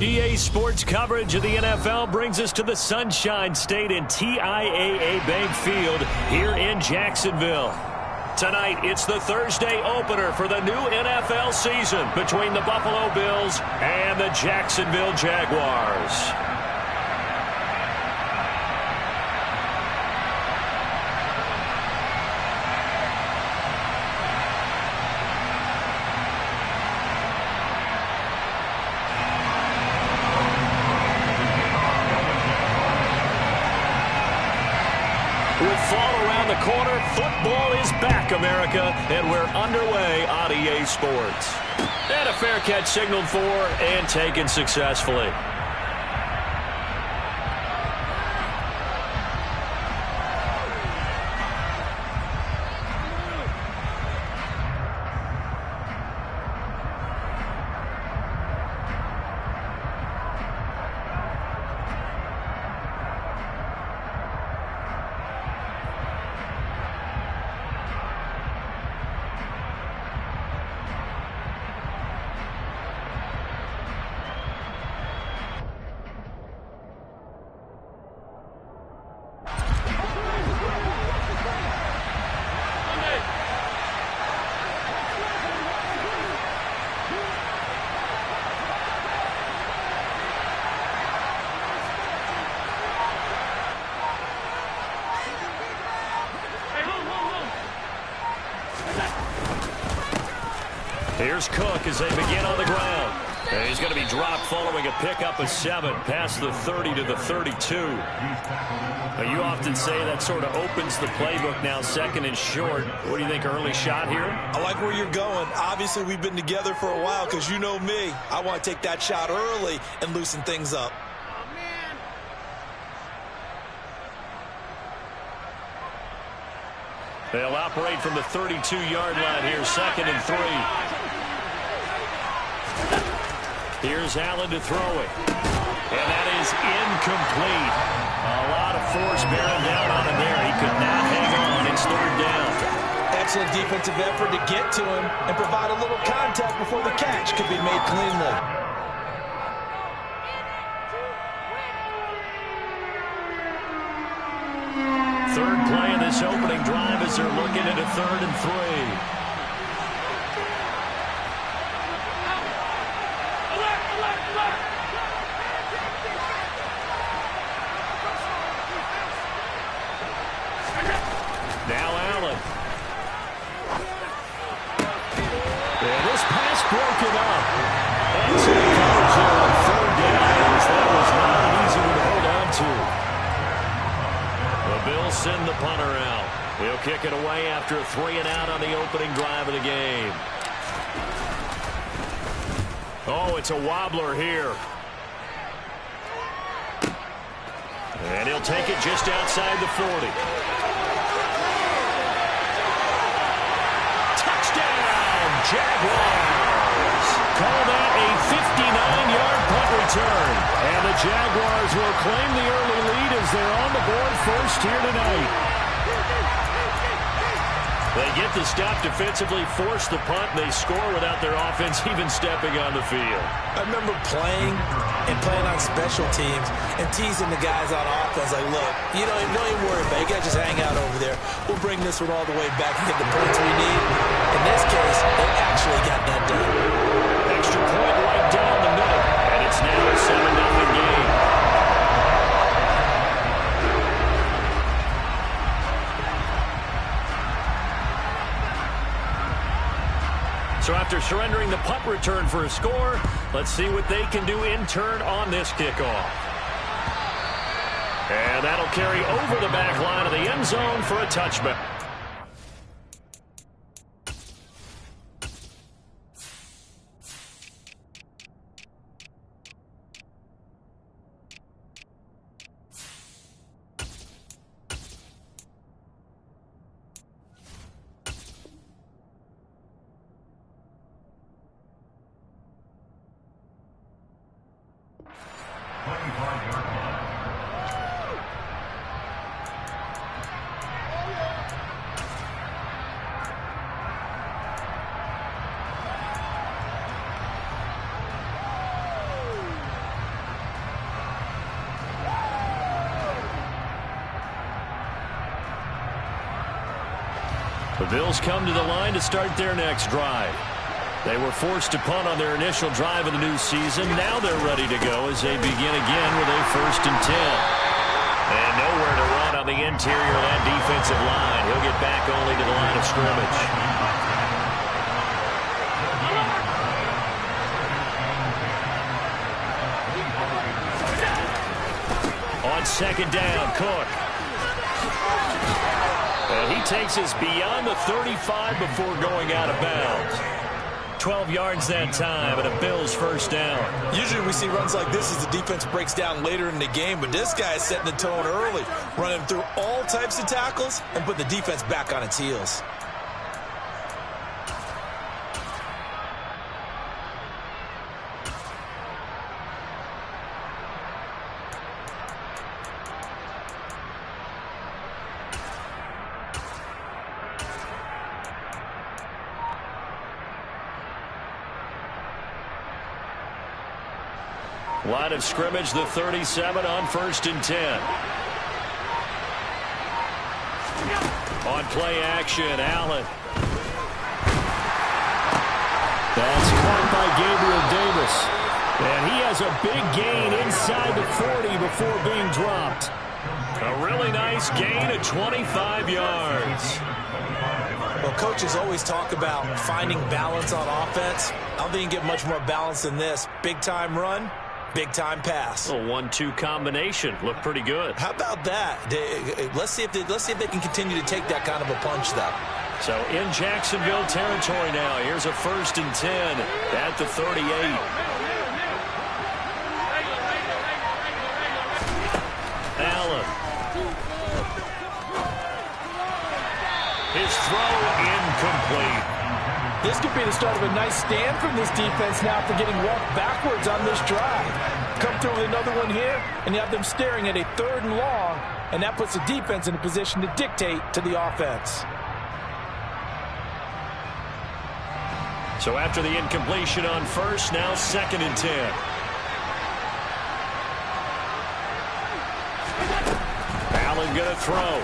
EA Sports coverage of the NFL brings us to the Sunshine State and TIAA Bank Field here in Jacksonville. Tonight, it's the Thursday opener for the new NFL season between the Buffalo Bills and the Jacksonville Jaguars. Corner, football is back, America, and we're underway on EA Sports. And a fair catch signaled for and taken successfully. Here's Cook as they begin on the ground. And he's going to be dropped following a pickup of 7 past the 30 to the 32. Now, you often say that sort of opens the playbook now, second and short. What do you think, early shot here? I like where you're going. Obviously, we've been together for a while because you know me. I want to take that shot early and loosen things up. They'll operate from the 32-yard line here, second and 3. Here's Allen to throw it. And that is incomplete. A lot of force bearing down on him there. He could not hang on. It's third down. Excellent defensive effort to get to him and provide a little contact before the catch could be made cleanly. Third play of this opening drive as they're looking at a 3rd and 3. Now Allen. And this pass broken up. Excellent coverage there on 3rd down. That was not an easy one to hold on to. The Bills send the punter out. He'll kick it away after a 3-and-out on the opening drive of the game. Oh, it's a wobbler here. And he'll take it just outside the 40. Touchdown, Jaguars! Call that a 59-yard punt return. And the Jaguars will claim the early lead as they're on the board first here tonight. They get the stop defensively, force the punt, and they score without their offense even stepping on the field. I remember playing on special teams and teasing the guys on offense like, look, don't even worry about it. You guys just hang out over there. We'll bring this one all the way back and get the points we need. In this case, they actually got that done. Extra point right down the middle, and it's now a 7-0 game. So after surrendering the punt return for a score, let's see what they can do in turn on this kickoff. And that'll carry over the back line of the end zone for a touchback. Bills come to the line to start their next drive. They were forced to punt on their initial drive of the new season. Now they're ready to go as they begin again with a 1st and 10. And nowhere to run on the interior of that defensive line. He'll get back only to the line of scrimmage. On 2nd down, Cook. And he takes us beyond the 35 before going out of bounds. 12 yards that time, and a Bills 1st down. Usually we see runs like this as the defense breaks down later in the game, but this guy is setting the tone early, running through all types of tackles and put the defense back on its heels. Line of scrimmage, the 37 on 1st and 10. On play action, Allen. That's caught by Gabriel Davis. And he has a big gain inside the 40 before being dropped. A really nice gain of 25 yards. Well, coaches always talk about finding balance on offense. I don't think you can get much more balance than this. Big-time run. Big-time pass. A 1-2 combination. Looked pretty good. How about that? Let's see if they can continue to take that kind of a punch, though. So in Jacksonville territory now. Here's a 1st and 10 at the 38. Allen. His throw incomplete. This could be the start of a nice stand from this defense now after getting walked backwards on this drive. Come through with another one here, and you have them staring at a 3rd and long, and that puts the defense in a position to dictate to the offense. So after the incompletion on 1st, now 2nd and 10. Allen going to throw.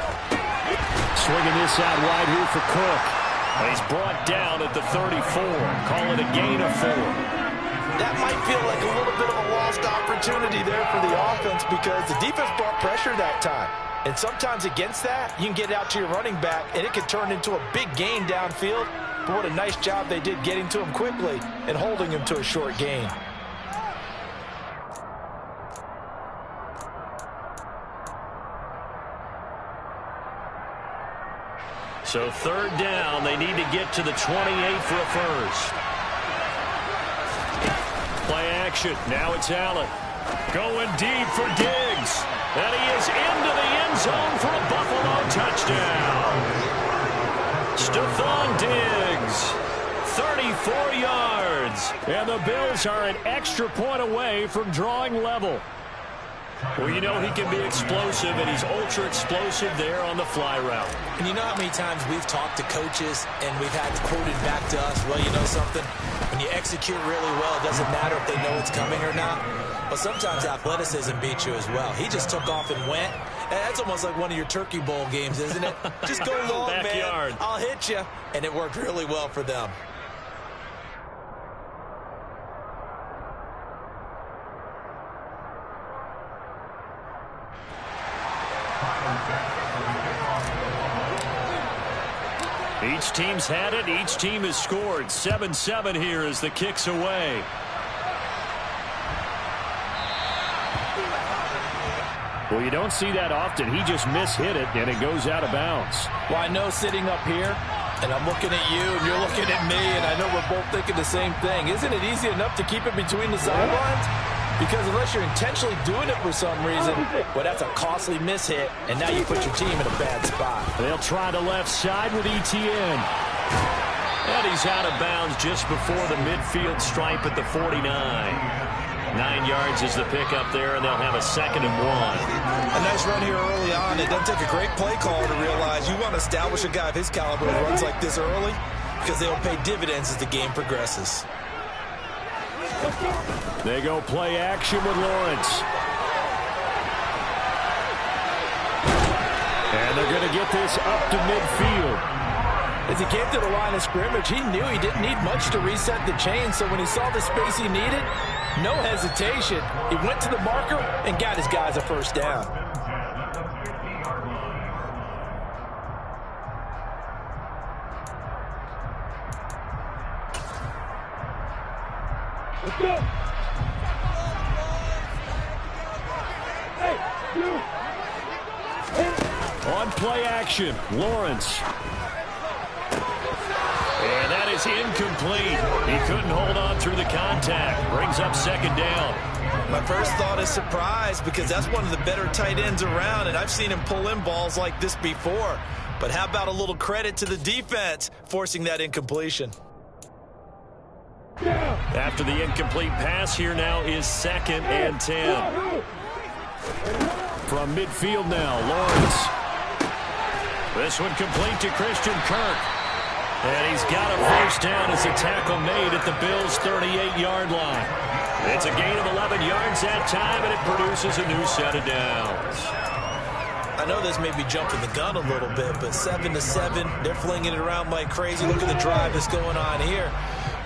Swinging this out wide here for Cook. And he's brought down at the 34. Call it a gain of 4. That might feel like a little bit of a lost opportunity there for the offense because the defense brought pressure that time. And sometimes against that, you can get out to your running back, and it can turn into a big gain downfield. But what a nice job they did getting to him quickly and holding him to a short gain. So 3rd down, they need to get to the 28 for a 1st. Play action. Now it's Allen. Going deep for Diggs. And he is into the end zone for a Buffalo touchdown. Stephon Diggs, 34 yards. And the Bills are an extra point away from drawing level. Well, you know he can be explosive, and he's ultra-explosive there on the fly route. And you know how many times we've talked to coaches, and we've had quoted back to us, well, you know something? When you execute really well, it doesn't matter if they know it's coming or not. But sometimes athleticism beats you as well. He just took off and went. And that's almost like one of your Turkey Bowl games, isn't it? Just go long, Backyard. man. I'll hit you. And it worked really well for them. Each team's had it. Each team has scored. 7-7 here as the kick's away. Well, you don't see that often. He just mishit it, and it goes out of bounds. Well, I know sitting up here, and I'm looking at you, and you're looking at me, and I know we're both thinking the same thing. Isn't it easy enough to keep it between the sidelines? Because unless you're intentionally doing it for some reason, well, that's a costly mishit, and now you put your team in a bad spot. They'll try the left side with ETN. And he's out of bounds just before the midfield stripe at the 49. 9 yards is the pickup there, and they'll have a 2nd and 1. A nice run here early on. It doesn't take a great play caller to realize you want to establish a guy of his caliber who runs like this early because they'll pay dividends as the game progresses. They go play action with Lawrence. And they're going to get this up to midfield. As he came to the line of scrimmage, he knew he didn't need much to reset the chain, so when he saw the space he needed, no hesitation. He went to the marker and got his guys a first down. Let's go. On play action, Lawrence. And that is incomplete. He couldn't hold on through the contact. Brings up second down. My first thought is surprise, because that's one of the better tight ends around, and I've seen him pull in balls like this before. But how about a little credit to the defense forcing that incompletion? After the incomplete pass, here now is 2nd and 10. From midfield now, Lawrence. This one complete to Christian Kirk. And he's got a first down as a tackle made at the Bills' 38-yard line. It's a gain of 11 yards that time, and it produces a new set of downs. I know this may be jumping the gun a little bit, but 7-7, they're flinging it around like crazy. Look at the drive that's going on here.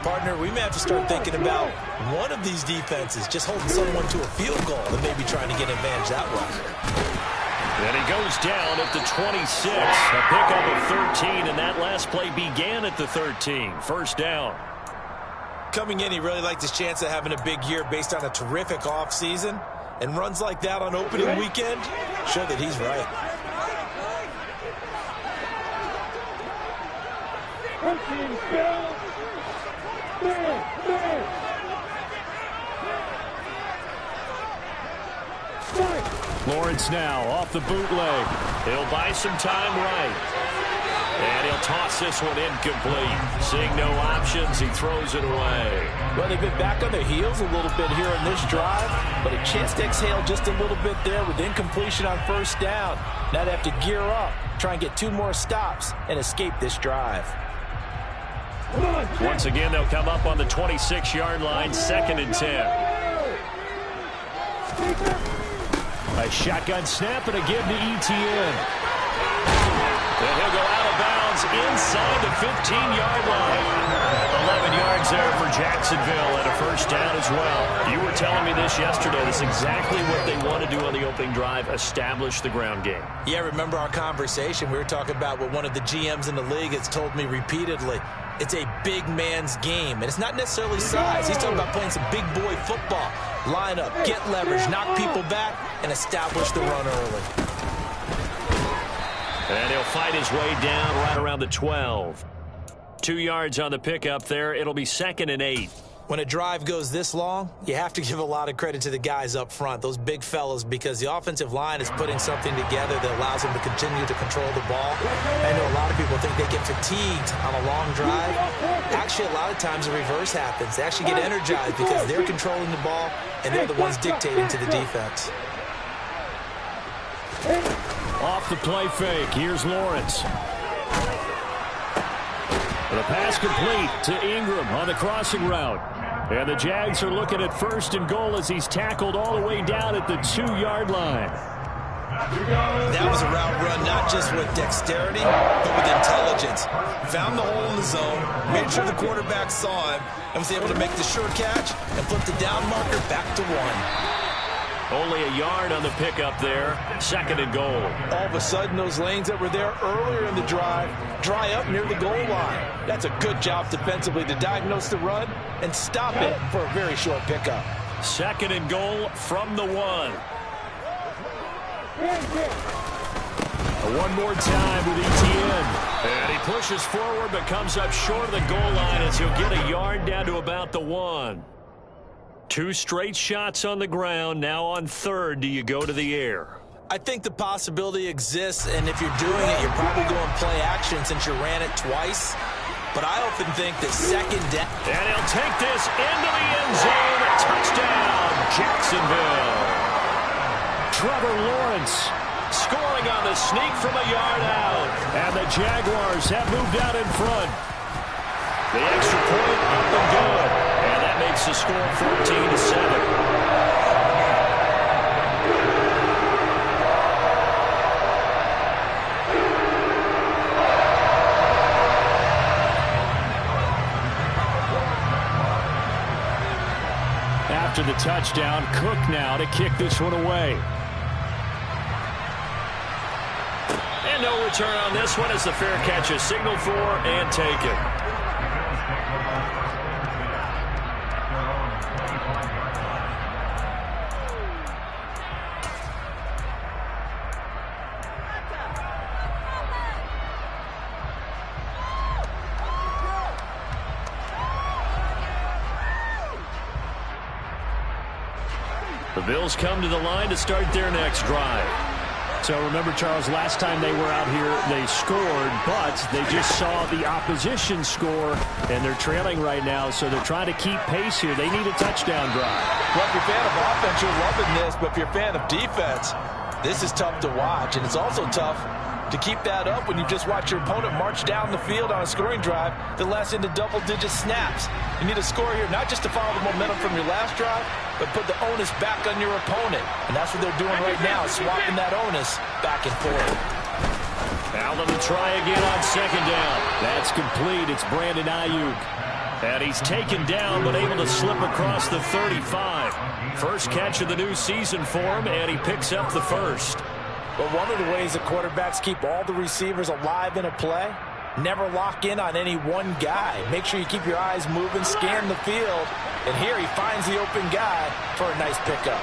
Partner, we may have to start thinking about one of these defenses just holding someone to a field goal and maybe trying to get advantage that way. And he goes down at the 26, a pickup of 13, and that last play began at the 13. First down. Coming in, he really liked his chance of having a big year based on a terrific offseason, and runs like that on opening weekend show that he's right. Lawrence now off the bootleg. He'll buy some time right. And he'll toss this one incomplete. Seeing no options, he throws it away. Well, they've been back on their heels a little bit here in this drive, but a chance to exhale just a little bit there with incompletion on first down. Now they have to gear up, try and get 2 more stops, and escape this drive. Once again, they'll come up on the 26-yard line, 2nd and 10. A shotgun snap and a give to Etienne. And he'll go out of bounds inside the 15-yard line. 11 yards there for Jacksonville and a first down as well. You were telling me this yesterday. That's exactly what they want to do on the opening drive, establish the ground game. Yeah, remember our conversation? We were talking about what one of the GMs in the league has told me repeatedly. It's a big man's game, and it's not necessarily size. He's talking about playing some big boy football. Line up, get leverage, knock people back, and establish the run early. And he'll fight his way down right around the 12. 2 yards on the pickup there. It'll be 2nd and 8. When a drive goes this long, you have to give a lot of credit to the guys up front, those big fellas, because the offensive line is putting something together that allows them to continue to control the ball. I know a lot of people think they get fatigued on a long drive. Actually, a lot of times the reverse happens. They actually get energized because they're controlling the ball, and they're the ones dictating to the defense. Off the play fake, here's Lawrence. The pass complete to Ingram on the crossing route. And the Jags are looking at 1st and goal as he's tackled all the way down at the 2-yard line. That was a route run not just with dexterity, but with intelligence. Found the hole in the zone, made sure the quarterback saw him, and was able to make the sure catch and flip the down marker back to 1. Only a yard on the pickup there. 2nd and goal. All of a sudden, those lanes that were there earlier in the drive dry up near the goal line. That's a good job defensively to diagnose the run and stop it for a very short pickup. 2nd and goal from the 1. One more time with Etienne. And he pushes forward but comes up short of the goal line as he'll get a yard down to about the 1. 2 straight shots on the ground. Now on 3rd, do you go to the air? I think the possibility exists, and if you're doing it, you're probably going play action since you ran it twice. But I often think that 2nd down. And he'll take this into the end zone. Touchdown, Jacksonville. Trevor Lawrence scoring on the sneak from a yard out. And the Jaguars have moved out in front. The extra point up and good. And that makes the score 14-7. After the touchdown, Cook now to kick this one away. And no return on this one as the fair catch is signaled for and taken. The Bills come to the line to start their next drive. So remember, Charles, last time they were out here, they scored, but they just saw the opposition score, and they're trailing right now, so they're trying to keep pace here. They need a touchdown drive. Well, if you're a fan of offense, you're loving this, but if you're a fan of defense, this is tough to watch, and it's also tough to keep that up when you just watch your opponent march down the field on a scoring drive that lasts into double-digit snaps. You need a score here, not just to follow the momentum from your last drive, but put the onus back on your opponent. And that's what they're doing right now, swapping that onus back and forth. Now let them try again on second down. That's complete. It's Brandon Ayuk. And he's taken down, but able to slip across the 35. First catch of the new season for him, and he picks up the first. But one of the ways the quarterbacks keep all the receivers alive in a play, never lock in on any one guy. Make sure you keep your eyes moving, scan the field, and here he finds the open guy for a nice pickup.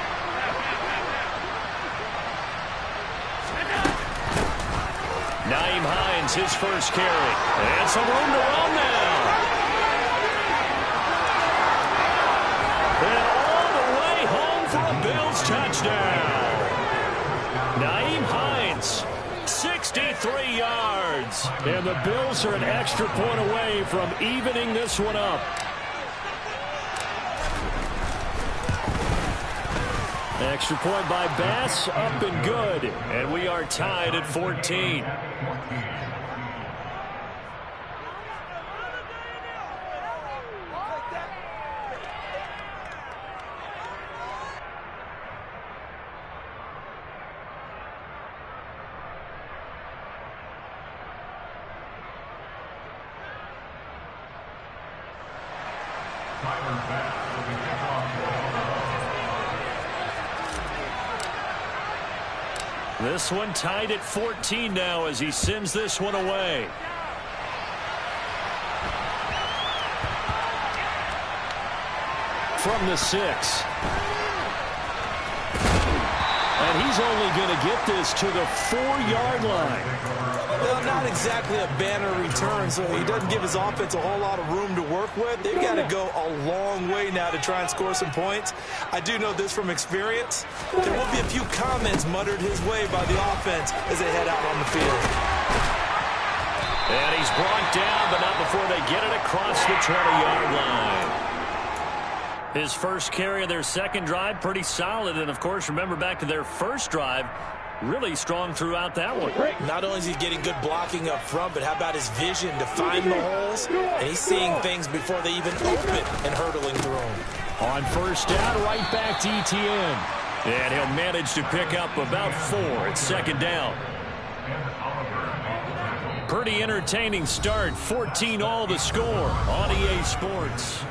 Nyheim Hines, his first carry. And some room to run now. And all the way home for a Bills touchdown. Nyheim Hines, 63 yards. And the Bills are an extra point away from evening this one up. Extra point by Bass, up and good. And we are tied at 14. This one tied at 14 now as he sends this one away. From the 6. And he's only going to get this to the 4-yard line. Well, not exactly a banner return, so he doesn't give his offense a whole lot of room to work with. They've got to go a long way now to try and score some points. I do know this from experience. There will be a few comments muttered his way by the offense as they head out on the field. And he's brought down, but not before they get it across the 20-yard line. His first carry of their second drive, pretty solid. And, of course, remember back to their first drive, really strong throughout that one. Not only is he getting good blocking up front, but how about his vision to find the holes? And he's seeing things before they even open and hurtling through them. On first down, right back to ETN. And he'll manage to pick up about 4 at second down. Pretty entertaining start. 14 all the score on EA Sports.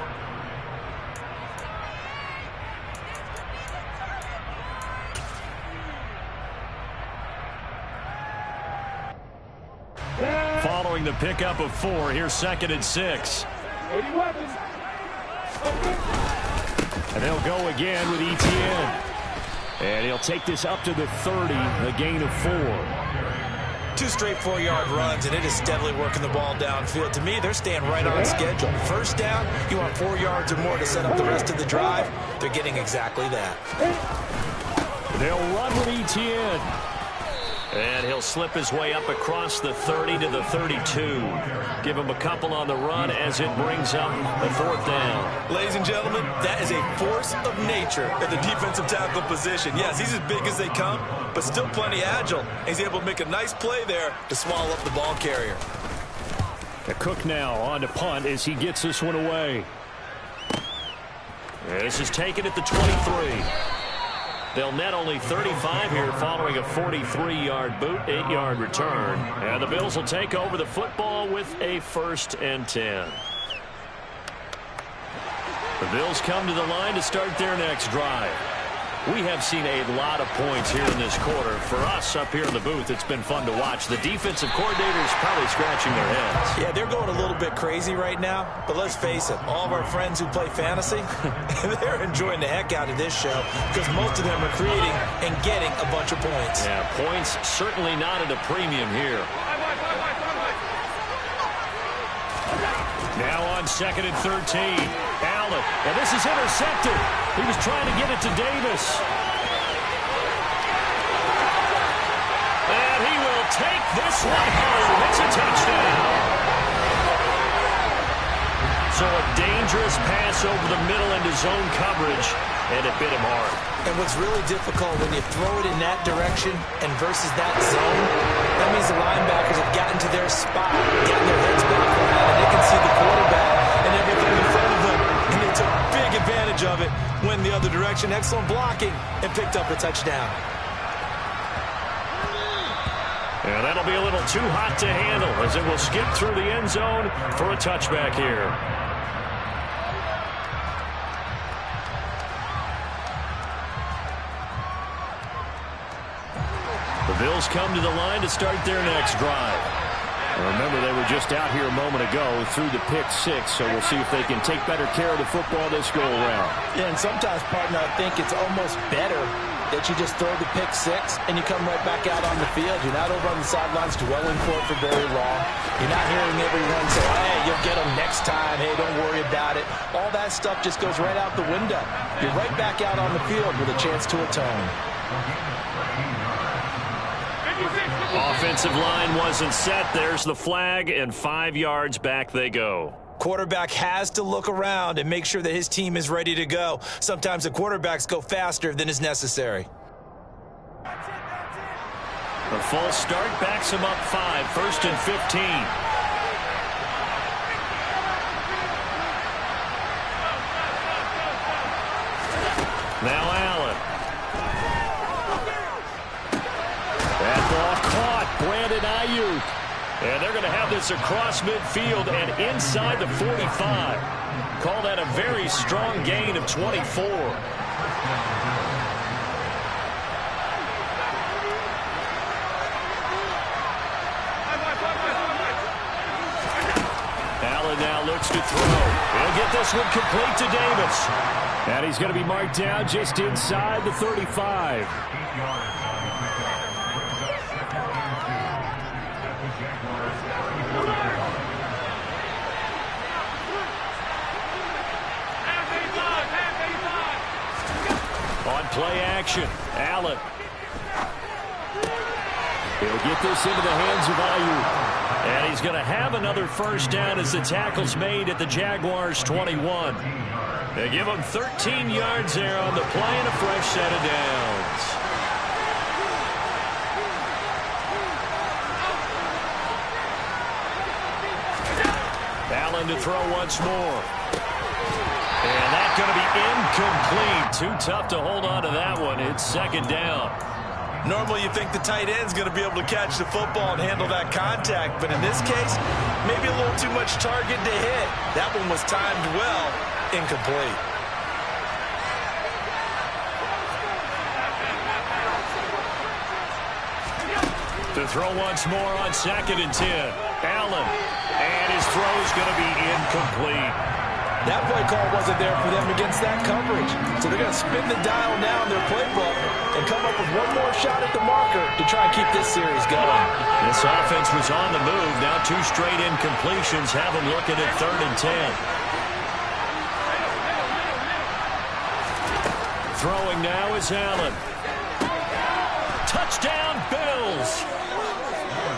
Following the pickup of 4, here's second and 6. And they'll go again with ETN. And he'll take this up to the 30, a gain of 4. 2 straight 4-yard runs, and it is steadily working the ball downfield. To me, they're staying right on schedule. First down, you want 4 yards or more to set up the rest of the drive. They're getting exactly that. They'll run with ETN. And he'll slip his way up across the 30 to the 32. Give him a couple on the run as it brings up the 4th down. Ladies and gentlemen, that is a force of nature at the defensive tackle position. Yes, he's as big as they come, but still plenty agile. He's able to make a nice play there to swallow up the ball carrier. Cook now on to punt as he gets this one away. This is taken at the 23. They'll net only 35 here following a 43-yard boot, 8-yard return. And the Bills will take over the football with a 1st and 10. The Bills come to the line to start their next drive. We have seen a lot of points here in this quarter. For us up here in the booth, it's been fun to watch. The defensive coordinators probably scratching their heads. Yeah, they're going a little bit crazy right now. But let's face it, all of our friends who play fantasy, they're enjoying the heck out of this show because most of them are creating and getting a bunch of points. Yeah, points certainly not at a premium here. Now on 2nd and 13. Allen, and this is intercepted. He was trying to get it to Davis. And he will take this one home. It's a touchdown. So a dangerous pass over the middle into zone coverage, and it bit him hard. And what's really difficult when you throw it in that direction and versus that zone, that means the linebackers have gotten to their spot, gotten their heads back around, and they can see the quarterback and everything in front of them. And they took big advantage of it, went the other direction, excellent blocking, and picked up a touchdown. And that'll be a little too hot to handle as it will skip through the end zone for a touchback here. The Bills come to the line to start their next drive. And remember, they were just out here a moment ago through the pick 6, so we'll see if they can take better care of the football this go around. Yeah, and sometimes, partner, I think it's almost better that you just throw the pick 6 and you come right back out on the field. You're not over on the sidelines dwelling for it for very long. You're not hearing everyone say, hey, you'll get them next time. Hey, don't worry about it. All that stuff just goes right out the window. You're right back out on the field with a chance to atone. Offensive line wasn't set. There's the flag, and 5 yards back they go. Quarterback has to look around and make sure that his team is ready to go. Sometimes the quarterbacks go faster than is necessary. The false start backs him up 5, 1st and 15. Now Allen. That ball caught. Brandon Ayuk. And they're going to have this across midfield and inside the 45. Call that a very strong gain of 24. Allen now looks to throw. He'll get this one complete to Davis. And he's going to be marked down just inside the 35. On play action, Allen. He'll get this into the hands of Ayuk. And he's going to have another first down as the tackle's made at the Jaguars' 21. They give him 13 yards there on the play and a fresh set of downs. Allen to throw once more. And that's going to be incomplete. Too tough to hold on to that one. It's 2nd down. Normally you think the tight end's going to be able to catch the football and handle that contact, but in this case, maybe a little too much target to hit. That one was timed well, incomplete. To throw once more on 2nd and 10. Allen. And his throw's going to be incomplete. That play call wasn't there for them against that coverage. So they're going to spin the dial now in their playbook and come up with one more shot at the marker to try and keep this series going. This offense was on the move. Now 2 straight incompletions have them looking at 3rd and 10. Throwing now is Allen. Touchdown, Bills.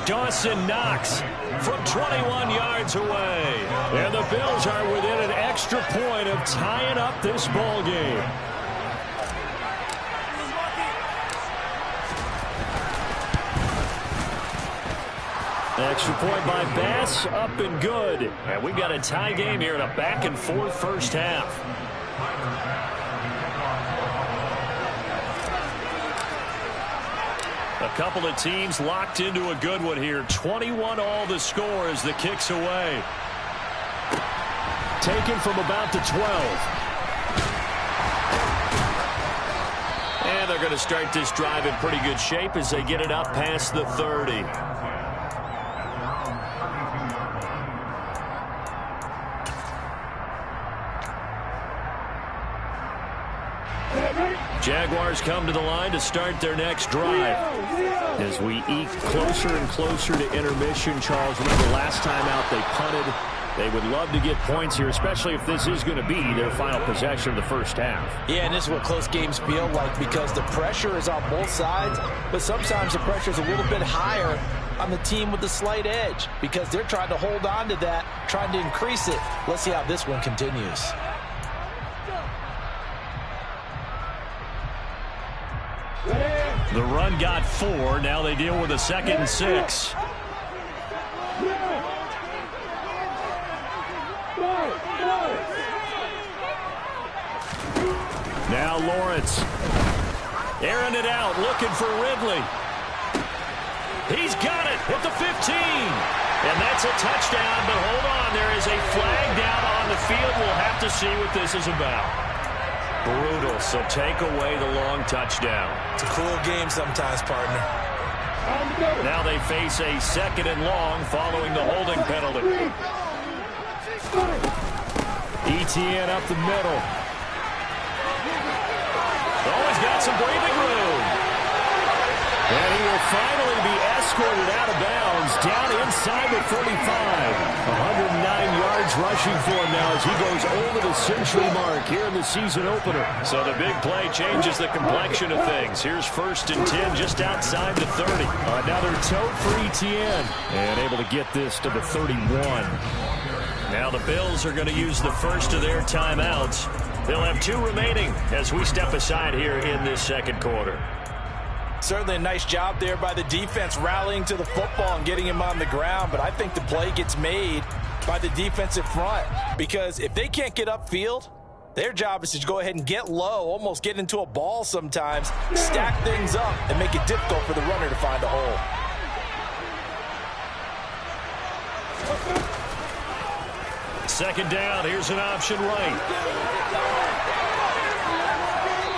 Dawson Knox from 21 yards away. And the Bills are within an extra point of tying up this ball game. Extra point by Bass, up and good. And we've got a tie game here in a back-and-forth first half. A couple of teams locked into a good one here. 21 all the score as the kick's away. Taken from about the 12. And they're going to start this drive in pretty good shape as they get it up past the 30. Jaguars come to the line to start their next drive. As we eke closer and closer to intermission, Charles, remember last time out they punted. They would love to get points here, especially if this is going to be their final possession of the first half. Yeah, and this is what close games feel like because the pressure is on both sides, but sometimes the pressure is a little bit higher on the team with the slight edge because they're trying to hold on to that, trying to increase it. Let's see how this one continues. The run got 4. Now they deal with a 2nd and 6. Now Lawrence. Airing it out, looking for Ridley. He's got it at the 15. And that's a touchdown, but hold on. There is a flag down on the field. We'll have to see what this is about. Brutal, so take away the long touchdown. It's a cool game sometimes, partner. Now they face a 2nd and long following the holding penalty. ETN up the middle. Oh, he's got some breathing room. And he will finally be escorted out of bounds down inside the 45. 109 yards rushing for him now as he goes over the century mark here in the season opener. So the big play changes the complexion of things. Here's 1st and 10 just outside the 30. Another tote for ETN. And able to get this to the 31. Now the Bills are going to use the first of their timeouts. They'll have 2 remaining as we step aside here in this 2nd quarter. Certainly a nice job there by the defense rallying to the football and getting him on the ground, but I think the play gets made by the defensive front because if they can't get upfield, their job is to go ahead and get low, almost get into a ball sometimes, stack things up, and make it difficult for the runner to find a hole. Second down, here's an option right.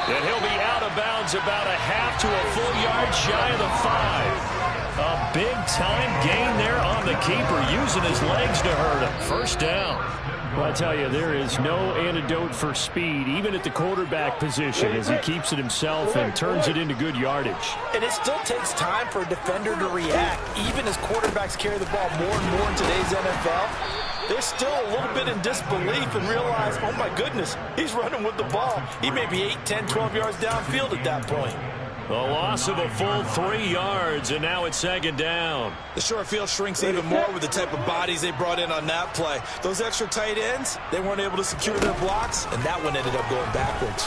And he'll be out of bounds about a half to a full yard shy of the 5. A big-time gain there on the keeper, using his legs to hurt him. First down. Well, I tell you, there is no antidote for speed, even at the quarterback position, as he keeps it himself and turns it into good yardage. And it still takes time for a defender to react, even as quarterbacks carry the ball more and more in today's NFL. They're still a little bit in disbelief and realize, oh my goodness, he's running with the ball. He may be 8, 10, 12 yards downfield at that point. The loss of a full 3 yards, and now it's second down. The short field shrinks even more with the type of bodies they brought in on that play. Those extra tight ends, they weren't able to secure their blocks, and that one ended up going backwards.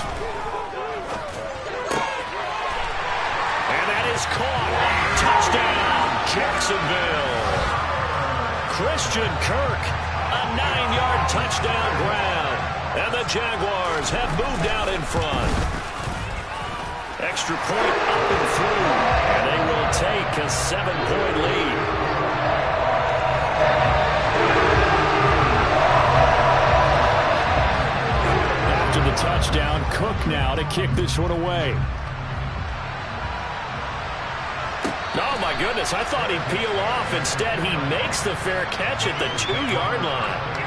And that is caught. Touchdown, Jacksonville. Christian Kirk, a 9-yard touchdown grab. And the Jaguars have moved out in front. Extra point up and through, and they will take a 7-point lead. After the touchdown, Cook now to kick this one away. Oh, my goodness, I thought he'd peel off. Instead, he makes the fair catch at the 2-yard line.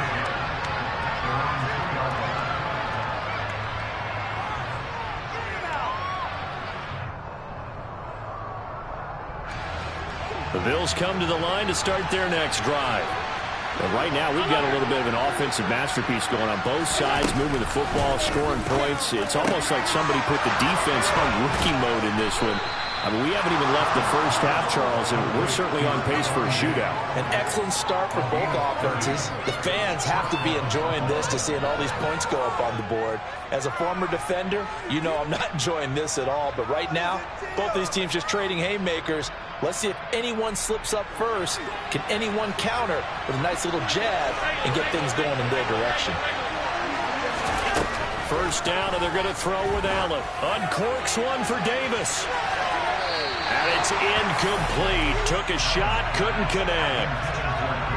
The Bills come to the line to start their next drive. But right now, we've got a little bit of an offensive masterpiece going on both sides, moving the football, scoring points. It's almost like somebody put the defense on rookie mode in this one. I mean, we haven't even left the first half, Charles, and we're certainly on pace for a shootout. An excellent start for both offenses. The fans have to be enjoying this to seeing all these points go up on the board. As a former defender, you know I'm not enjoying this at all. But right now, both these teams just trading haymakers. Let's see if anyone slips up first. Can anyone counter with a nice little jab and get things going in their direction? First down, and they're going to throw with Allen. Uncorks one for Davis. And it's incomplete. Took a shot, couldn't connect.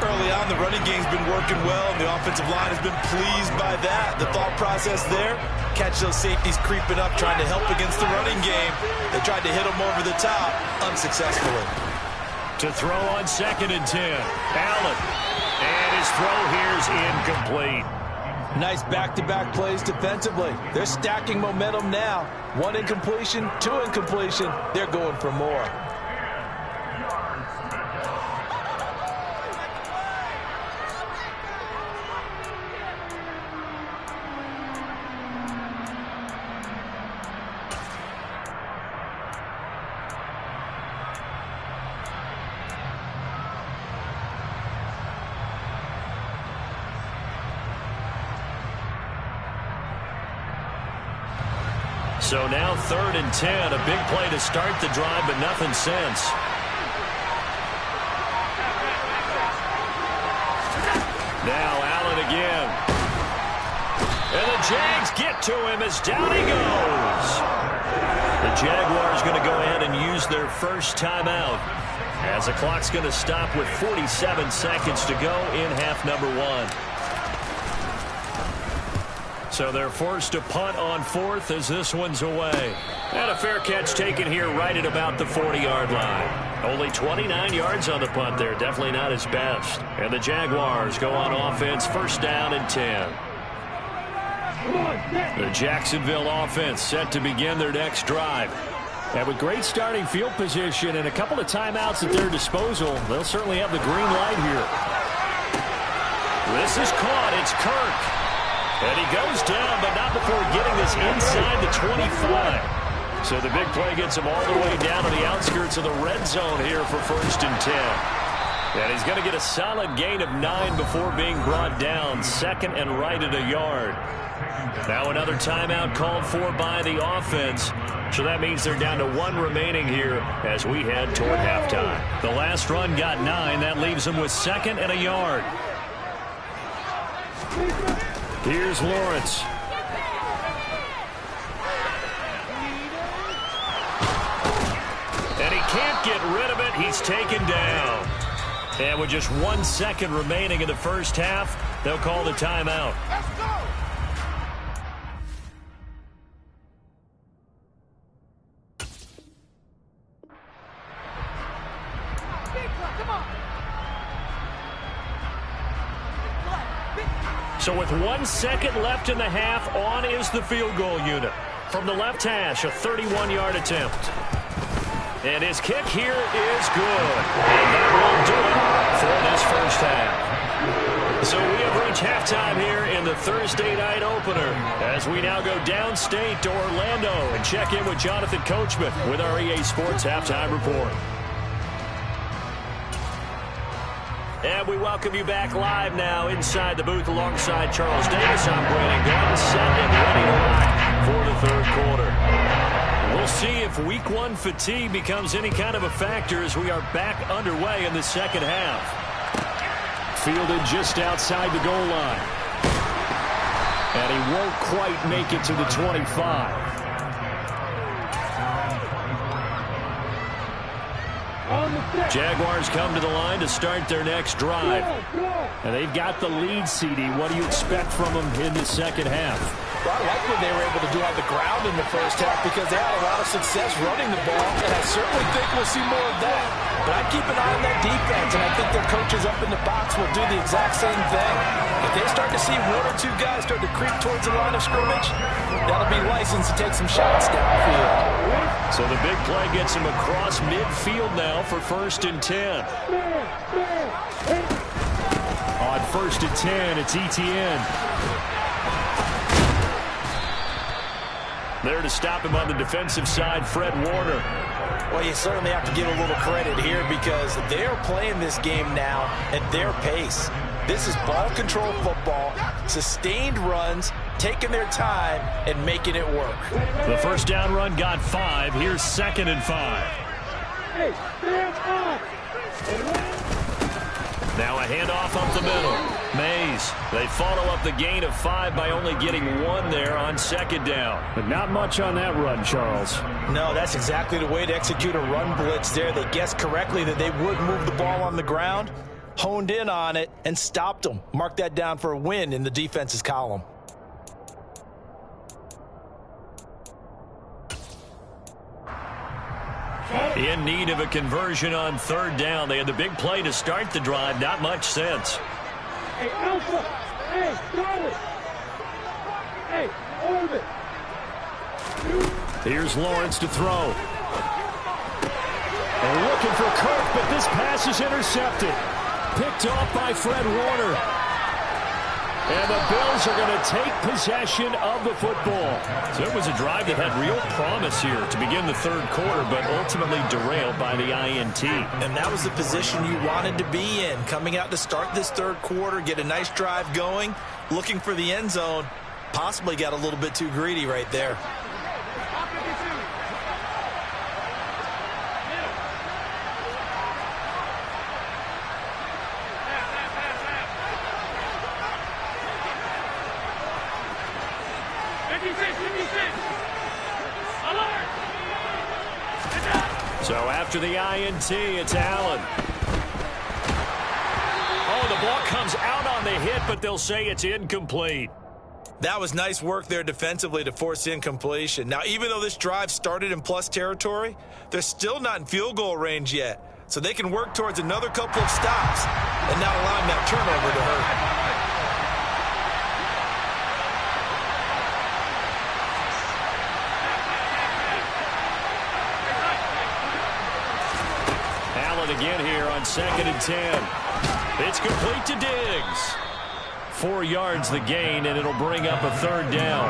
Early on, the running game's been working well, and the offensive line has been pleased by that. The thought process there, catch those safeties creeping up, trying to help against the running game. They tried to hit them over the top, unsuccessfully. To throw on 2nd and 10. Allen. And his throw here is incomplete. Nice back-to-back plays defensively. They're stacking momentum now. 1 incompletion, 2 incompletion. They're going for more. So now 3rd and 10. A big play to start the drive, but nothing since. Now Allen again. And the Jags get to him as down he goes. The Jaguars going to go ahead and use their first timeout, as the clock's going to stop with 47 seconds to go in half number 1. So they're forced to punt on 4th as this one's away. And a fair catch taken here right at about the 40-yard line. Only 29 yards on the punt there. Definitely not his best. And the Jaguars go on offense, 1st down and 10. The Jacksonville offense set to begin their next drive. And with great starting field position and a couple of timeouts at their disposal, they'll certainly have the green light here. This is caught. It's Kirk. And he goes down, but not before getting this inside the 25. So the big play gets him all the way down to the outskirts of the red zone here for 1st and 10. And he's going to get a solid gain of 9 before being brought down. 2nd and right at a yard. Now another timeout called for by the offense. So that means they're down to 1 remaining here as we head toward halftime. The last run got 9. That leaves them with 2nd and a yard. Here's Lawrence. And he can't get rid of it. He's taken down. And with just 1 second remaining in the first half, they'll call the timeout. Let's go! So with 1 second left in the half, on is the field goal unit. From the left hash, a 31-yard attempt. And his kick here is good. And that will do it for this first half. So we have reached halftime here in the Thursday night opener as we now go downstate to Orlando and check in with Jonathan Coachman with our EA Sports Halftime Report. And we welcome you back live now inside the booth alongside Charles Davis. I'm Brandon Gunn, set and ready to rock for the 3rd quarter. We'll see if week 1 fatigue becomes any kind of a factor as we are back underway in the 2nd half. Fielded just outside the goal line. And he won't quite make it to the 25. Jaguars come to the line to start their next drive. And they've got the lead, CD. What do you expect from them in the 2nd half? Well, I like what they were able to do on the ground in the first half because they had a lot of success running the ball, and I certainly think we'll see more of that. But I keep an eye on that defense, and I think their coaches up in the box will do the exact same thing. If they start to see 1 or 2 guys start to creep towards the line of scrimmage, that'll be licensed to take some shots downfield. So the big play gets him across midfield now for 1st and 10. On 1st and 10, it's Etienne. There to stop him on the defensive side, Fred Warner. Well, you certainly have to give a little credit here because they're playing this game now at their pace. This is ball control football, sustained runs, taking their time, and making it work. The first down run got 5. Here's 2nd and 5. Now a handoff up the middle. Mays, they follow up the gain of 5 by only getting 1 there on 2nd down. But not much on that run, Charles. No, that's exactly the way to execute a run blitz there. They guessed correctly that they would move the ball on the ground, honed in on it, and stopped them. Mark that down for a win in the defense's column. In need of a conversion on third down. They had the big play to start the drive. Not much sense. Hey, Alpha. Hey, Charlie. Hey, Orbit. Here's Lawrence to throw. They're looking for Kirk, but this pass is intercepted. Picked off by Fred Warner. And the Bills are going to take possession of the football. So it was a drive that had real promise here to begin the third quarter, but ultimately derailed by the INT. And that was the position you wanted to be in. Coming out to start this third quarter, get a nice drive going, looking for the end zone. Possibly got a little bit too greedy right there. So after the INT, it's Allen. Oh, the ball comes out on the hit, but they'll say it's incomplete. That was nice work there defensively to force incompletion. Now, even though this drive started in plus territory, they're still not in field goal range yet. So they can work towards another couple of stops and not allowing that turnover to hurt. Again here on 2nd and 10. It's complete to Diggs. 4 yards the gain, and it'll bring up a third down.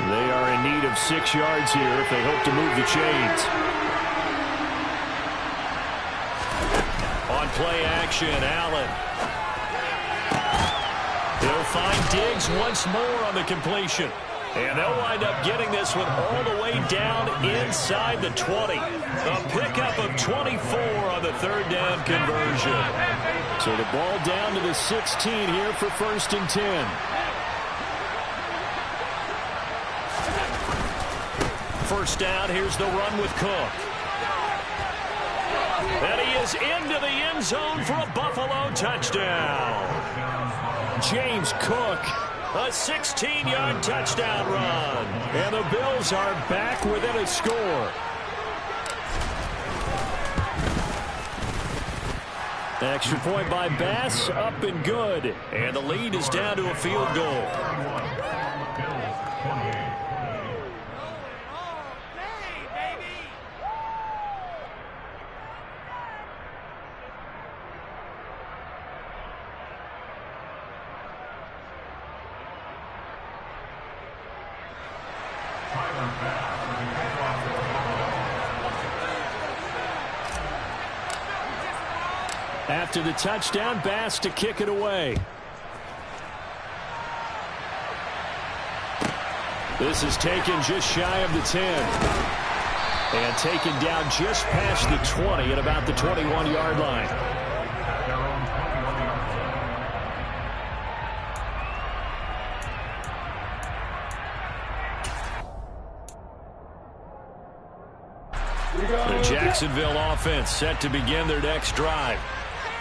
They are in need of 6 yards here if they hope to move the chains. On play action, Allen. He'll find Diggs once more on the completion. And they'll wind up getting this one all the way down inside the 20. A pickup of 24 on the third down conversion. So the ball down to the 16 here for 1st and 10. First down, here's the run with Cook. And he is into the end zone for a Buffalo touchdown. James Cook. A 16-yard touchdown run. And the Bills are back within a score. Extra point by Bass, up and good. And the lead is down to a field goal. After the touchdown, Bass to kick it away. This is taken just shy of the 10. And taken down just past the 20 at about the 21-yard line. The Jacksonville offense set to begin their next drive.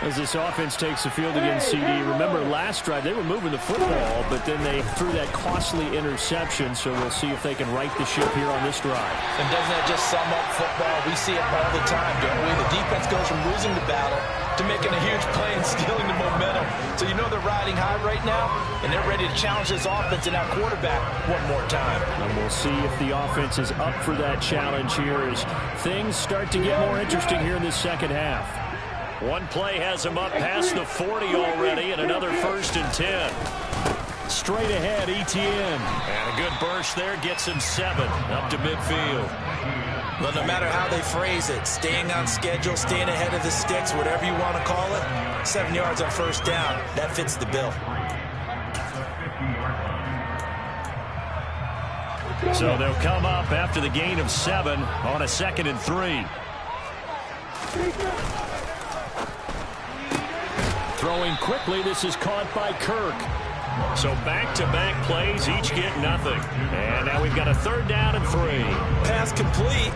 As this offense takes the field against CD, remember last drive they were moving the football, but then they threw that costly interception, so we'll see if they can right the ship here on this drive. And doesn't that just sum up football? We see it all the time, don't we? The defense goes from losing the battle to making a huge play and stealing the momentum. So you know they're riding high right now, and they're ready to challenge this offense and our quarterback one more time. And we'll see if the offense is up for that challenge here as things start to get more interesting here in this second half. One play has him up past the 40 already, and another 1st and 10. Straight ahead, ETN. And a good burst there gets him 7 up to midfield. But no matter how they phrase it, staying on schedule, staying ahead of the sticks, whatever you want to call it, 7 yards on first down, that fits the bill. So they'll come up after the gain of 7 on a 2nd and 3. Throwing quickly, this is caught by Kirk. So back-to-back plays, each get nothing. And now we've got a 3rd down and 3. Pass complete,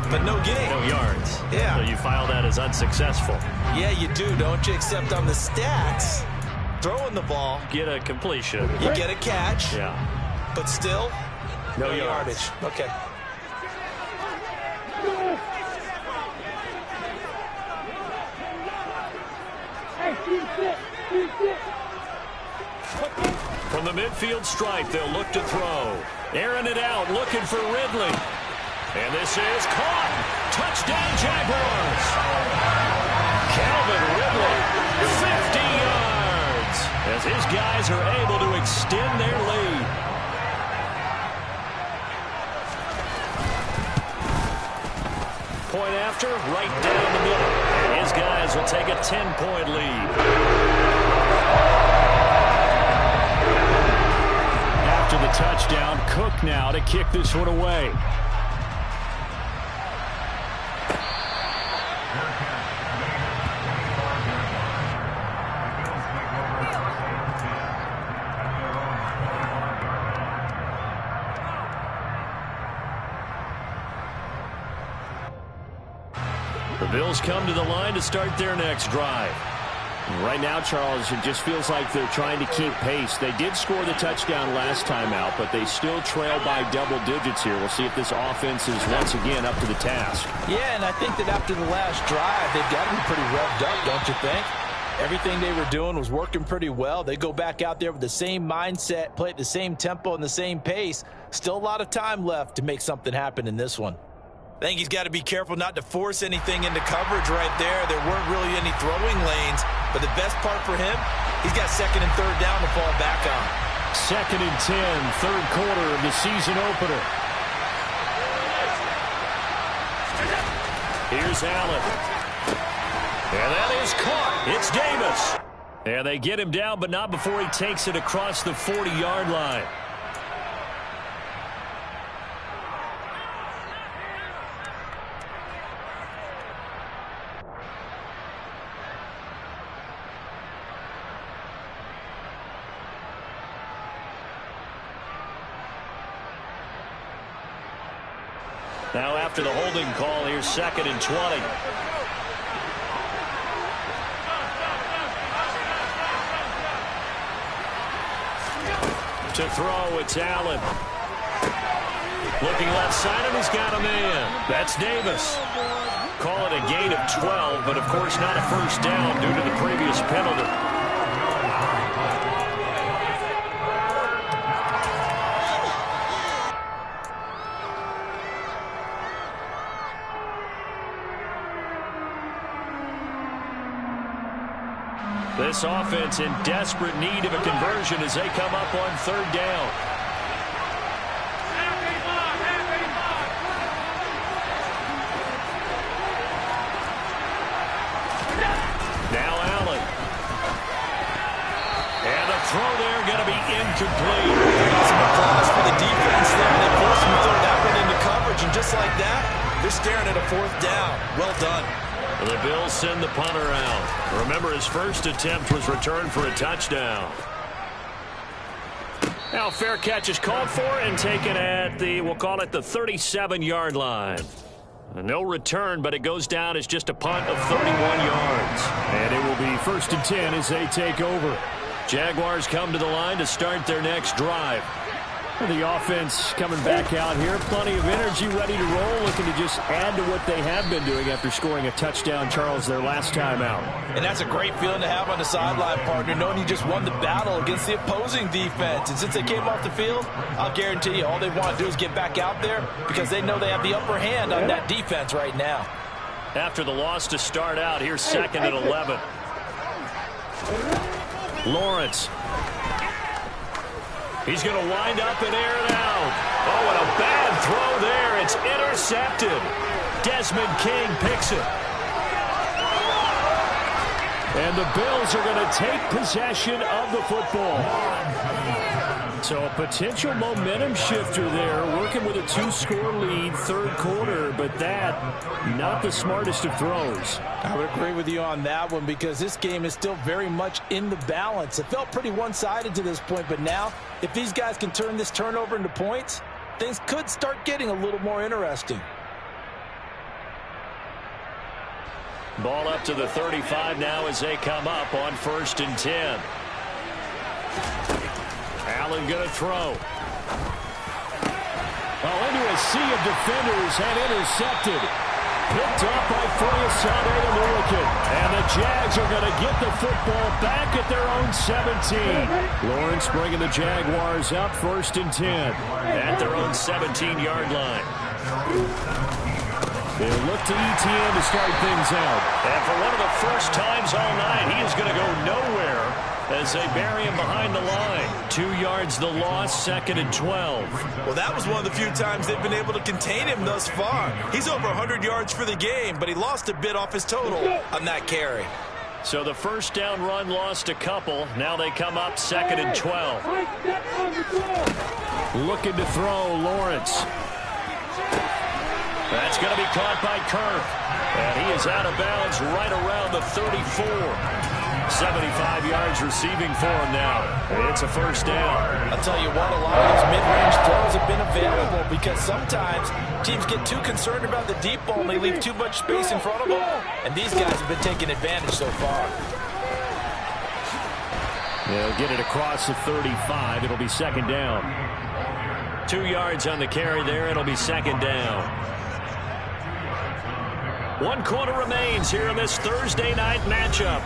but no gain. No yards. Yeah. So you file that as unsuccessful. Yeah, you do, don't you? Except on the stats, throwing the ball. Get a completion. You get a catch. Yeah. But still, no yardage. Okay. From the midfield stripe, they'll look to throw. Airing it out, looking for Ridley. And this is caught. Touchdown, Jaguars. Calvin Ridley, 50 yards, as his guys are able to extend their lead. Point after, right down the middle. And his guys will take a 10-point lead. After the touchdown, Cook now to kick this one away. The Bills come to the line to start their next drive. Right now, Charles, it just feels like they're trying to keep pace. They did score the touchdown last time out, but they still trail by double digits here. We'll see if this offense is once again up to the task. Yeah, and I think that after the last drive, they've got to be pretty revved up, don't you think? Everything they were doing was working pretty well. They go back out there with the same mindset, play at the same tempo and the same pace. Still a lot of time left to make something happen in this one. I think he's got to be careful not to force anything into coverage right there. There weren't really any throwing lanes, but the best part for him, he's got second and third down to fall back on. Second and 10, third quarter of the season opener. Here's Allen. And that is caught. It's Davis. And they get him down, but not before he takes it across the 40-yard line. Now after the holding call, here's second and 20. To throw, it's Allen. Looking left side, and he's got a man. That's Davis. Call it a gain of 12, but of course not a first down due to the previous penalty. This offense in desperate need of a conversion as they come up on third down. Now Allen. And the throw there going to be incomplete. Some applause for the defense there. They forced him to throw that one into coverage, and just like that, they're staring at a fourth down. Well done. The Bills send the punter out. Remember, his first attempt was returned for a touchdown. Now fair catch is called for and taken at the, we'll call it the 37-yard line. No return, but it goes down as just a punt of 31 yards. And it will be first and 10 as they take over. Jaguars come to the line to start their next drive. The offense coming back out here. Plenty of energy, ready to roll, looking to just add to what they have been doing after scoring a touchdown, Charles, their last time out. And that's a great feeling to have on the sideline, partner, knowing you just won the battle against the opposing defense. And since they came off the field, I'll guarantee you all they want to do is get back out there because they know they have the upper hand on that defense right now. After the loss to start out, here's second and 11. Lawrence. He's going to wind up and air it out. Oh, and a bad throw there. It's intercepted. Desmond King picks it. And the Bills are going to take possession of the football. So a potential momentum shifter there, working with a 2-score lead, third quarter, but that, not the smartest of throws. I would agree with you on that one because this game is still very much in the balance. It felt pretty one-sided to this point, but now, if these guys can turn this turnover into points, things could start getting a little more interesting. Ball up to the 35 now as they come up on first and 10. Allen going to throw. Oh, into a sea of defenders and intercepted. Picked up by Friasade and Lurican. And the Jags are going to get the football back at their own 17. Lawrence bringing the Jaguars up 1st and 10. At their own 17-yard line. They'll look to ETN to start things out. And for one of the first times all night, he is going to go nowhere as they bury him behind the line. 2 yards the loss, 2nd and 12. Well, that was one of the few times they've been able to contain him thus far. He's over 100 yards for the game, but he lost a bit off his total on that carry. So the first down run lost a couple. Now they come up 2nd and 12. Looking to throw, Lawrence. That's going to be caught by Kirk. And he is out of bounds right around the 34. 75 yards receiving for him now. It's a first down. I'll tell you what, a lot of those mid-range throws have been available because sometimes teams get too concerned about the deep ball and they leave too much space in front of them. And these guys have been taking advantage so far. They'll get it across the 35. It'll be 2nd down. 2 yards on the carry there. It'll be 2nd down. 1 quarter remains here in this Thursday night matchup.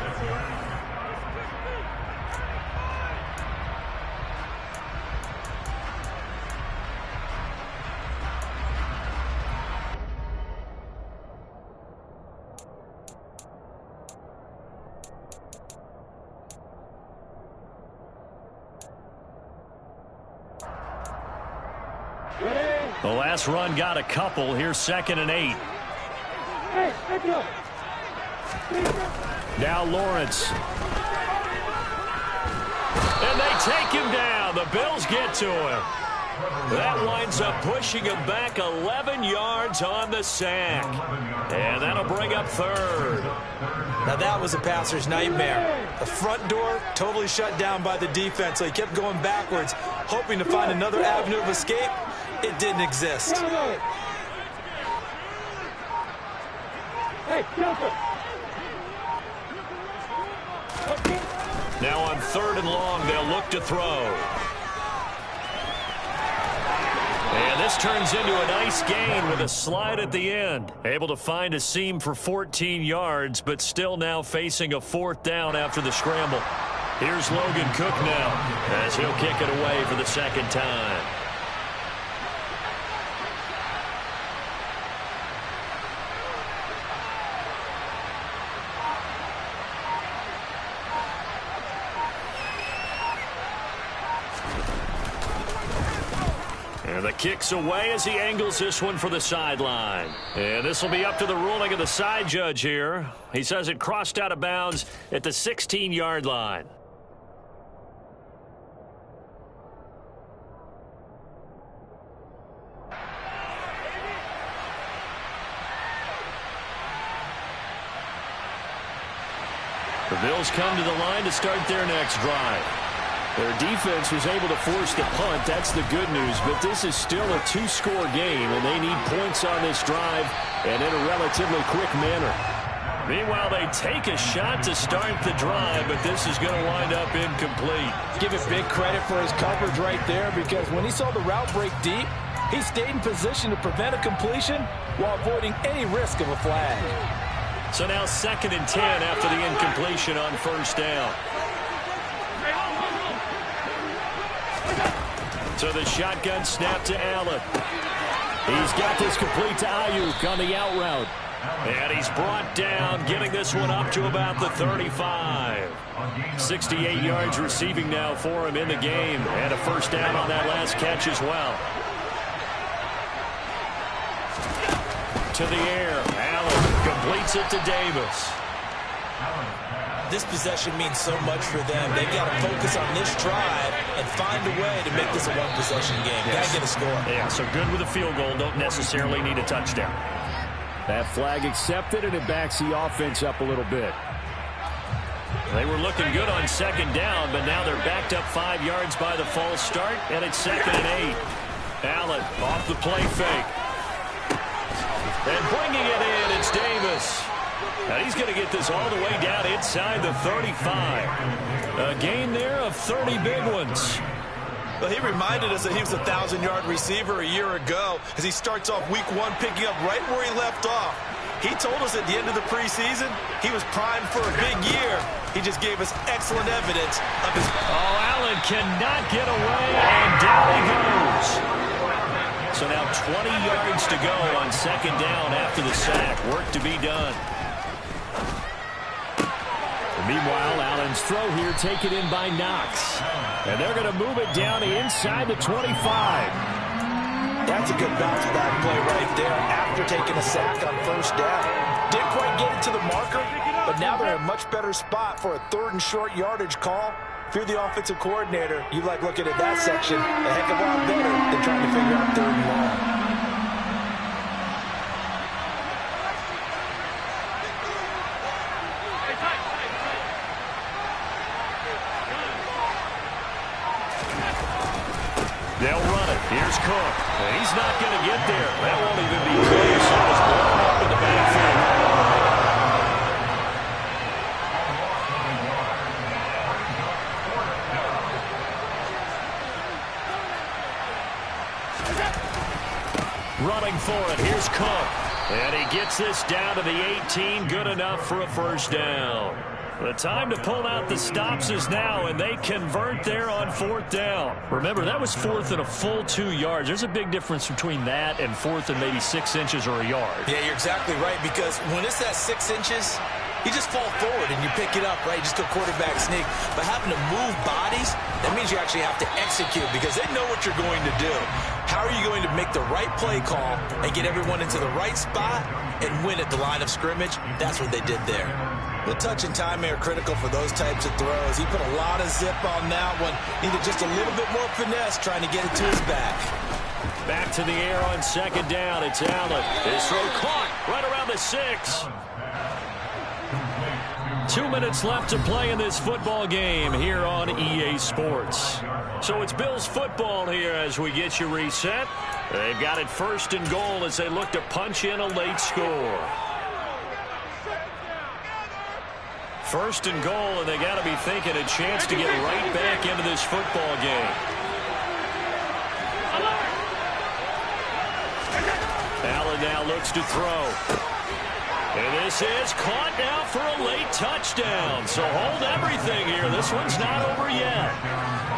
The last run got a couple. Here's 2nd and 8. Now Lawrence. And they take him down. The Bills get to him. That winds up pushing him back 11 yards on the sack. And that'll bring up 3rd. Now that was a passer's nightmare. The front door totally shut down by the defense, so he kept going backwards, hoping to find another avenue of escape. It didn't exist. Now on 3rd and long, they'll look to throw. And this turns into a nice gain with a slide at the end. Able to find a seam for 14 yards, but still now facing a 4th down after the scramble. Here's Logan Cook now as he'll kick it away for the 2nd time. The kick's away as he angles this one for the sideline. And this will be up to the ruling of the side judge here. He says it crossed out of bounds at the 16-yard line. The Bills come to the line to start their next drive. Their defense was able to force the punt. That's the good news. But this is still a 2-score game, and they need points on this drive and in a relatively quick manner. Meanwhile, they take a shot to start the drive, but this is going to wind up incomplete. Give it big credit for his coverage right there, because when he saw the route break deep, he stayed in position to prevent a completion while avoiding any risk of a flag. So now 2nd and 10 after the incompletion on 1st down. So the shotgun snap to Allen. He's got this complete to Ayuk on the out route. And he's brought down, getting this one up to about the 35. 68 yards receiving now for him in the game. And a 1st down on that last catch as well. To the air. Allen completes it to Davis. This possession means so much for them. They've got to focus on this drive and find a way to make this a one-possession game. Got to get a score. Yeah, so good with a field goal. Don't necessarily need a touchdown. That flag accepted, and it backs the offense up a little bit. They were looking good on 2nd down, but now they're backed up 5 yards by the false start, and it's 2nd and 8. Allen off the play fake. And bringing it in, it's Davis. And he's going to get this all the way down inside the 35. A gain there of 30 big ones. Well, he reminded us that he was a 1,000-yard receiver a year ago as he starts off week 1 picking up right where he left off. He told us at the end of the preseason he was primed for a big year. He just gave us excellent evidence of his... Oh, Allen cannot get away, and down he goes. So now 20 yards to go on second down after the sack. Work to be done. Meanwhile, Allen's throw here taken in by Knox. And they're going to move it down inside the 25. That's a good bounce back play right there after taking a sack on first down. Didn't quite get it to the marker, but now they're in a much better spot for a 3rd and short yardage call. If you're the offensive coordinator, you like looking at that section a heck of a lot better than trying to figure out 3rd and long. They'll run it. Here's Cook. And he's not going to get there. That won't even be close. It was blown up in the backfield. Running for it. Here's Cook. And he gets this down to the 18. Good enough for a first down. The time to pull out the stops is now, and they convert there on 4th down. Remember, that was 4th and a full 2 yards. There's a big difference between that and 4th and maybe 6 inches or a yard. Yeah, you're exactly right, because when it's that 6 inches, you just fall forward and you pick it up, right? You just go quarterback sneak. But having to move bodies, that means you actually have to execute because they know what you're going to do. How are you going to make the right play call and get everyone into the right spot and win at the line of scrimmage? That's what they did there. The touch and timing are critical for those types of throws. He put a lot of zip on that one. Needed just a little bit more finesse trying to get it to his back. Back to the air on second down. It's Allen. His throw caught right around the 6. 2 minutes left to play in this football game here on EA Sports. So it's Bills football here as we get you reset. They've got it 1st and goal as they look to punch in a late score. 1st and goal, and they got to be thinking a chance to get right back into this football game. Allen now looks to throw. And this is caught now for a late touchdown. So hold everything here. This one's not over yet.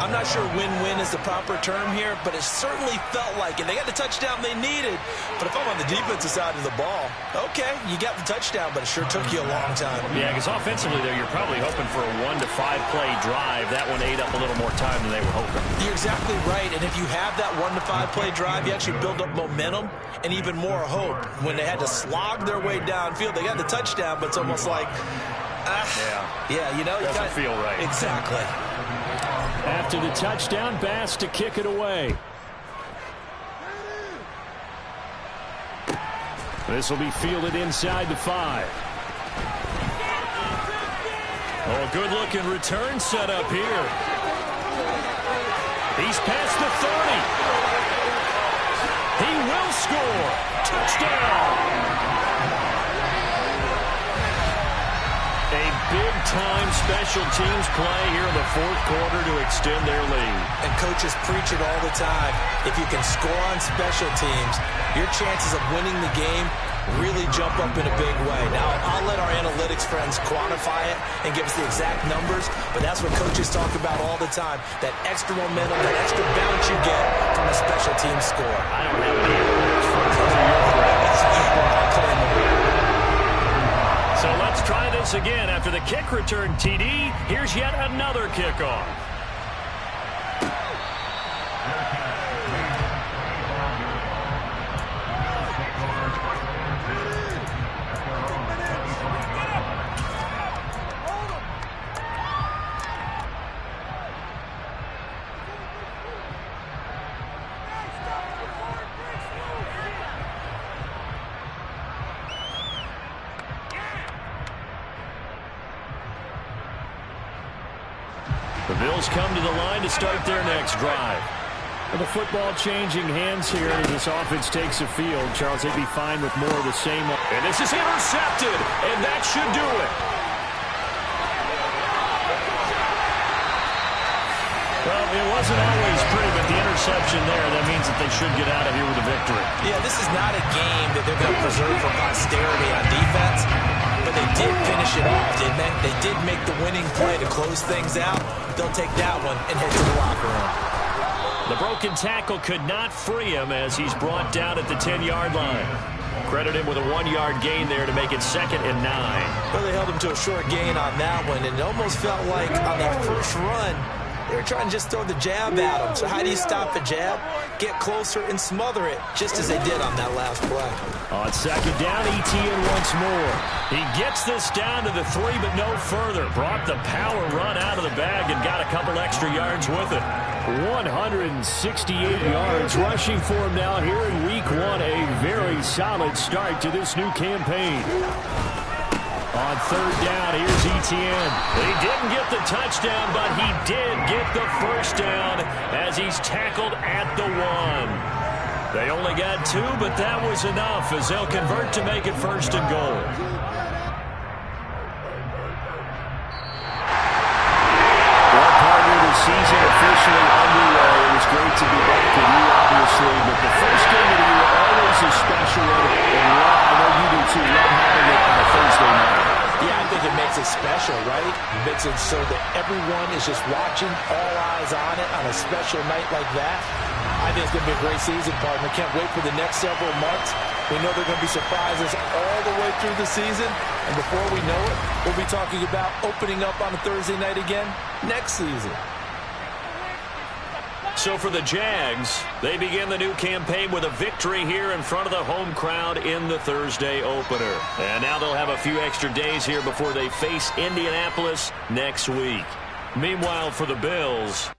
I'm not sure win-win is the proper term here, but it certainly felt like it. They got the touchdown they needed. But if I'm on the defensive side of the ball, okay, you got the touchdown, but it sure took you a long time. Yeah, because offensively, though, you're probably hoping for a 1 to 5 play drive. That one ate up a little more time than they were hoping. You're exactly right. And if you have that 1 to 5 play drive, you actually build up momentum and even more hope. When they had to slog their way downfield, they got the touchdown, but it's almost like, yeah, you know, doesn't feel right. Exactly. After the touchdown, Bass to kick it away. This will be fielded inside the 5. Oh, good-looking return set up here. He's past the 30. He will score. Touchdown. A big-time special teams play here in the 4th quarter to extend their lead. And coaches preach it all the time. If you can score on special teams, your chances of winning the game really jump up in a big way. Now, I'll let our analytics friends quantify it and give us the exact numbers, but that's what coaches talk about all the time, that extra momentum, that extra bounce you get from a special team score. I don't have any analytics for it. Those are your friends. I'll claim them. So let's try this again. After the kick return TD, here's yet another kickoff. The Bills come to the line to start their next drive. The football changing hands here as this offense takes the field. Charles, they'd be fine with more of the same. And this is intercepted, and that should do it. Well, it wasn't always pretty, but the interception there, that means that they should get out of here with a victory. Yeah, this is not a game that they're going to preserve for posterity on defense, but they did finish it off, didn't they? They did make the winning play to close things out. They'll take that one and head to the locker room. The broken tackle could not free him as he's brought down at the 10-yard line. Credit him with a 1-yard gain there to make it 2nd and 9. Well, they held him to a short gain on that one, and it almost felt like on that first run, they were trying to just throw the jab at him. So how do you stop a jab? Get closer and smother it, just as they did on that last play. On 2nd down, ETN once more. He gets this down to the 3, but no further. Brought the power run out of the bag and got a couple extra yards with it. 168 yards rushing for him now here in Week 1. A very solid start to this new campaign. On 3rd down, here's ETN. He didn't get the touchdown, but he did get the first down as he's tackled at the 1. They only got 2, but that was enough as they'll convert to make it 1st and goal. Well, partner, the season officially underway. It was great to be back with you, obviously, but the first game of the year always is special. And I know you do too. Love having it on a Thursday night. Yeah, I think it makes it special, right? It makes it so that everyone is just watching, all eyes on it on a special night like that. I think it's going to be a great season, partner. Can't wait for the next several months. We know there are going to be surprises all the way through the season. And before we know it, we'll be talking about opening up on a Thursday night again next season. So for the Jags, they begin the new campaign with a victory here in front of the home crowd in the Thursday opener. And now they'll have a few extra days here before they face Indianapolis next week. Meanwhile, for the Bills,